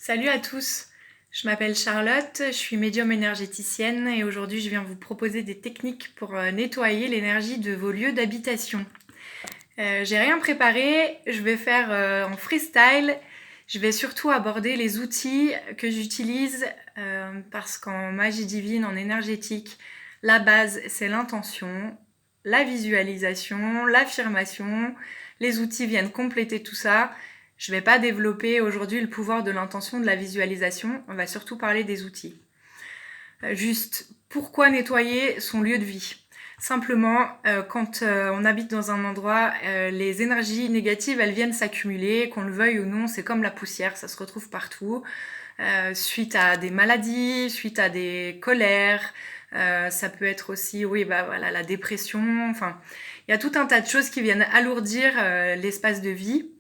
Salut à tous, je m'appelle Charlotte, je suis médium énergéticienne et aujourd'hui je viens vous proposer des techniques pour nettoyer l'énergie de vos lieux d'habitation. J'ai rien préparé, je vais faire en freestyle, je vais surtout aborder les outils que j'utilise parce qu'en magie divine, en énergétique, la base c'est l'intention, la visualisation, l'affirmation, les outils viennent compléter tout ça. Je ne vais pas développer aujourd'hui le pouvoir de l'intention, de la visualisation, on va surtout parler des outils. Juste, pourquoi nettoyer son lieu de vie ? Simplement, quand on habite dans un endroit, les énergies négatives, elles viennent s'accumuler, qu'on le veuille ou non, c'est comme la poussière, ça se retrouve partout. Suite à des maladies, suite à des colères, ça peut être aussi, la dépression, enfin, il y a tout un tas de choses qui viennent alourdir l'espace de vie.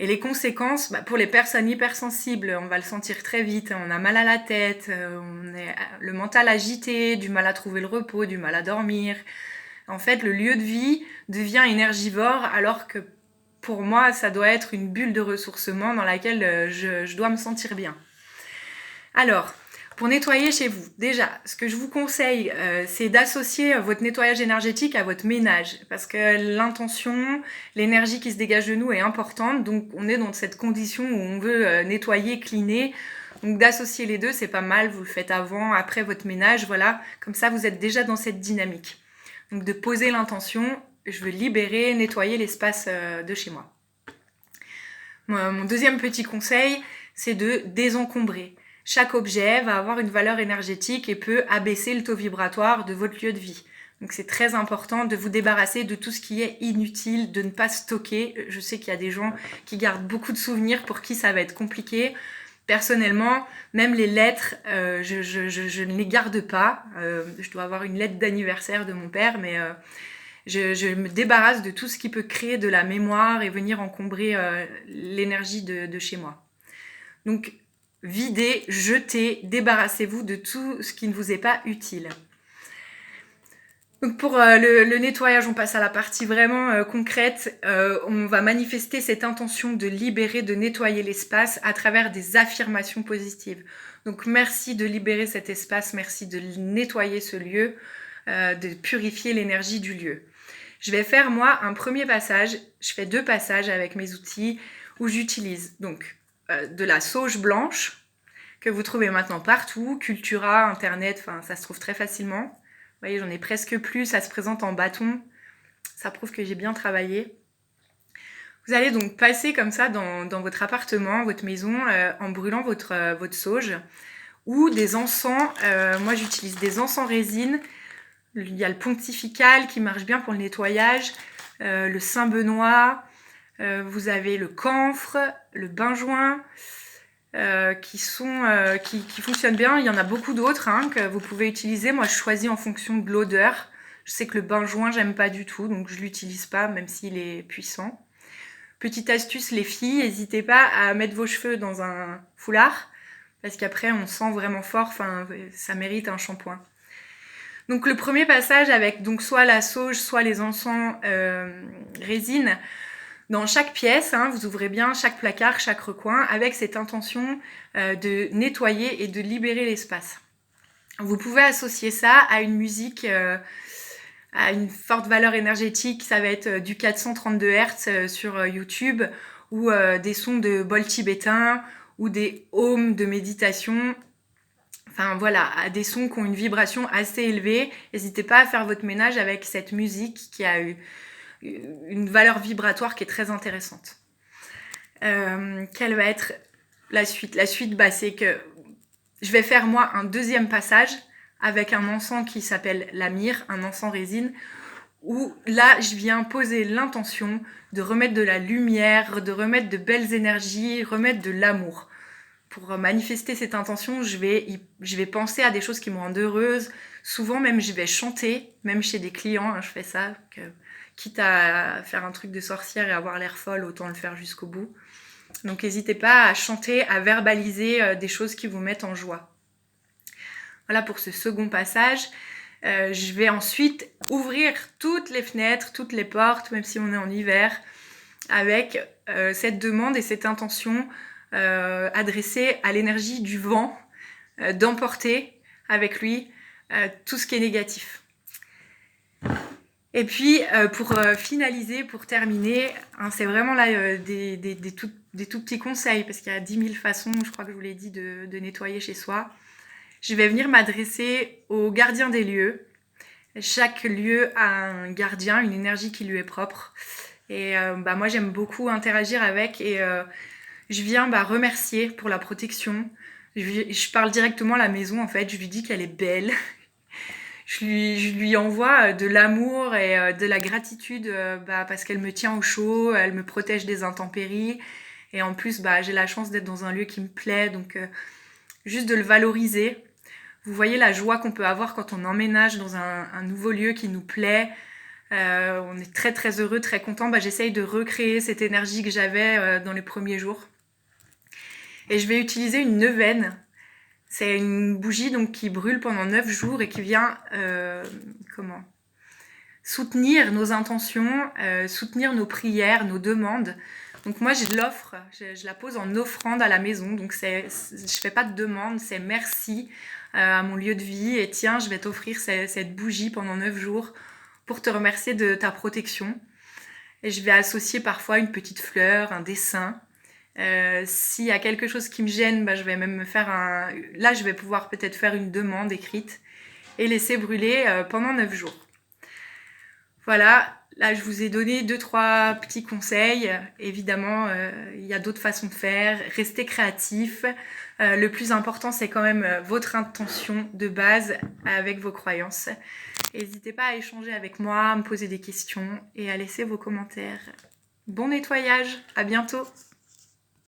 Et les conséquences, pour les personnes hypersensibles, on va le sentir très vite, on a mal à la tête, on est le mental agité, du mal à trouver le repos, du mal à dormir. En fait, le lieu de vie devient énergivore alors que pour moi, ça doit être une bulle de ressourcement dans laquelle je dois me sentir bien. Alors, pour nettoyer chez vous, déjà, ce que je vous conseille, c'est d'associer votre nettoyage énergétique à votre ménage. Parce que l'intention, l'énergie qui se dégage de nous est importante. Donc, on est dans cette condition où on veut nettoyer, cleaner. Donc, d'associer les deux, c'est pas mal. Vous le faites avant, après votre ménage. Voilà, comme ça, vous êtes déjà dans cette dynamique. Donc, de poser l'intention, je veux libérer, nettoyer l'espace de chez moi. Mon deuxième petit conseil, c'est de désencombrer. Chaque objet va avoir une valeur énergétique et peut abaisser le taux vibratoire de votre lieu de vie. Donc c'est très important de vous débarrasser de tout ce qui est inutile, de ne pas stocker. Je sais qu'il y a des gens qui gardent beaucoup de souvenirs pour qui ça va être compliqué. Personnellement, même les lettres, je ne les garde pas. Je dois avoir une lettre d'anniversaire de mon père, mais je me débarrasse de tout ce qui peut créer de la mémoire et venir encombrer l'énergie de chez moi. Donc, videz, jetez, débarrassez-vous de tout ce qui ne vous est pas utile. Donc pour le nettoyage, on passe à la partie vraiment concrète. On va manifester cette intention de libérer, de nettoyer l'espace à travers des affirmations positives. Donc merci de libérer cet espace, merci de nettoyer ce lieu, de purifier l'énergie du lieu. Je vais faire moi un premier passage, je fais 2 passages avec mes outils où j'utilise donc de la sauge blanche que vous trouvez maintenant partout, Cultura, Internet, enfin ça se trouve très facilement. Vous voyez, j'en ai presque plus, ça se présente en bâton, ça prouve que j'ai bien travaillé. Vous allez donc passer comme ça dans votre appartement, votre maison, en brûlant votre sauge ou des encens. Moi j'utilise des encens résine. Il y a le pontifical qui marche bien pour le nettoyage, le Saint-Benoît, vous avez le camphre, le benjoin, qui fonctionnent bien. Il y en a beaucoup d'autres que vous pouvez utiliser. Moi, je choisis en fonction de l'odeur. Je sais que le benjoin, j'aime pas du tout, donc je l'utilise pas, même s'il est puissant. Petite astuce, les filles, n'hésitez pas à mettre vos cheveux dans un foulard, parce qu'après, on sent vraiment fort, ça mérite un shampoing. Donc le premier passage avec donc soit la sauge, soit les encens résine, dans chaque pièce, vous ouvrez bien chaque placard, chaque recoin, avec cette intention de nettoyer et de libérer l'espace. Vous pouvez associer ça à une musique, à une forte valeur énergétique, ça va être du 432 Hz sur YouTube, ou des sons de bol tibétain, ou des ohms de méditation. Enfin voilà, à des sons qui ont une vibration assez élevée. N'hésitez pas à faire votre ménage avec cette musique qui a une valeur vibratoire qui est très intéressante. Quelle va être la suite ? La suite, c'est que je vais faire moi un deuxième passage avec un encens qui s'appelle la myrrhe, un encens résine, où là je viens poser l'intention de remettre de la lumière, de remettre de belles énergies, remettre de l'amour. Pour manifester cette intention, je vais penser à des choses qui me rendent heureuse. Souvent même je vais chanter, même chez des clients, je fais ça, quitte à faire un truc de sorcière et avoir l'air folle, autant le faire jusqu'au bout. Donc n'hésitez pas à chanter, à verbaliser des choses qui vous mettent en joie. Voilà pour ce second passage. Je vais ensuite ouvrir toutes les fenêtres, toutes les portes, même si on est en hiver, avec cette demande et cette intention adressé à l'énergie du vent, d'emporter avec lui tout ce qui est négatif. Et puis pour finaliser, pour terminer, hein, c'est vraiment là des tout petits conseils, parce qu'il y a 10 000 façons, je crois que je vous l'ai dit, de nettoyer chez soi. Je vais venir m'adresser aux gardiens des lieux. Chaque lieu a un gardien, une énergie qui lui est propre. Et moi j'aime beaucoup interagir avec, et je viens remercier pour la protection. Je parle directement à la maison en fait, je lui dis qu'elle est belle. Je lui envoie de l'amour et de la gratitude parce qu'elle me tient au chaud, elle me protège des intempéries. Et en plus, j'ai la chance d'être dans un lieu qui me plaît, donc juste de le valoriser. Vous voyez la joie qu'on peut avoir quand on emménage dans un nouveau lieu qui nous plaît. On est très très heureux, très content. J'essaye de recréer cette énergie que j'avais dans les premiers jours. Et je vais utiliser une neuvaine. C'est une bougie donc qui brûle pendant 9 jours et qui vient soutenir nos intentions, soutenir nos prières, nos demandes. Donc moi je l'offre, je la pose en offrande à la maison. Donc je fais pas de demande, c'est merci à mon lieu de vie. Et tiens, je vais t'offrir cette bougie pendant 9 jours pour te remercier de ta protection. Et je vais associer parfois une petite fleur, un dessin. S'il y a quelque chose qui me gêne, je vais même me faire Là, je vais pouvoir peut-être faire une demande écrite et laisser brûler pendant 9 jours. Voilà, là, je vous ai donné 2-3 petits conseils. Évidemment, il y a d'autres façons de faire. Restez créatif. Le plus important, c'est quand même votre intention de base avec vos croyances. N'hésitez pas à échanger avec moi, à me poser des questions et à laisser vos commentaires. Bon nettoyage, à bientôt!